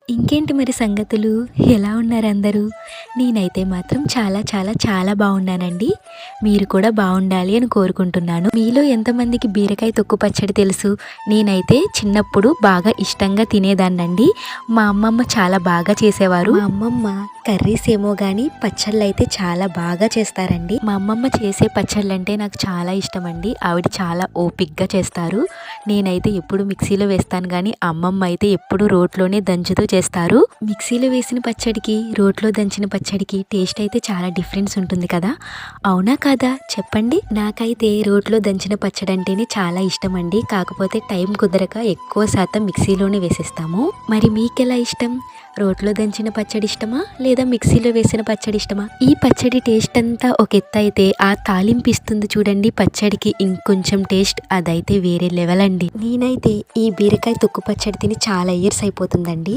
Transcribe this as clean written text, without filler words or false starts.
ఇంకేంటి మరి సంగతులు? ఎలా ఉన్నారు అందరూ? నేనైతే మాత్రం చాలా చాలా చాలా బాగున్నానండి. మీరు కూడా బాగుండాలి అని కోరుకుంటున్నాను. మీలో ఎంతమందికి బీరకాయ తొక్కు పచ్చడి తెలుసు? నేనైతే చిన్నప్పుడు బాగా ఇష్టంగా తినేదాన్నండి. మా అమ్మమ్మ చాలా బాగా చేసేవారు. మా అమ్మమ్మ కర్రీస్ ఏమో కానీ పచ్చళ్ళు అయితే చాలా బాగా చేస్తారండి. మా అమ్మమ్మ చేసే పచ్చళ్ళు అంటే నాకు చాలా ఇష్టం అండి. ఆవిడ చాలా ఓపిక్గా చేస్తారు. నేనైతే ఎప్పుడు మిక్సీలో వేస్తాను కానీ అమ్మమ్మ అయితే ఎప్పుడు రోట్లోనే దంచుతూ చేస్తారు. మిక్సీలో వేసిన పచ్చడికి రోట్లో దంచిన పచ్చడికి టేస్ట్ అయితే చాలా డిఫరెన్స్ ఉంటుంది కదా, అవునా కాదా చెప్పండి. నాకైతే రోట్లో దంచిన పచ్చడి అంటేనే చాలా ఇష్టం అండి. కాకపోతే టైం కుదరక ఎక్కువ శాతం మిక్సీలోనే వేసేస్తాము. మరి మీకెలా ఇష్టం? రోట్లో దంచిన పచ్చడి ఇష్టమా లేదా మిక్సీలో వేసిన పచ్చడి ఇష్టమా? ఈ పచ్చడి టేస్ట్ అంతా ఒక ఎత్తు అయితే ఆ తాలింపు ఇస్తుంది చూడండి పచ్చడికి ఇంకొంచెం టేస్ట్, అదైతే వేరే లెవెల్ అండి. నేనైతే ఈ బీరకాయ తొక్కు పచ్చడి తిని చాలా ఇయర్స్ అయిపోతుందండి.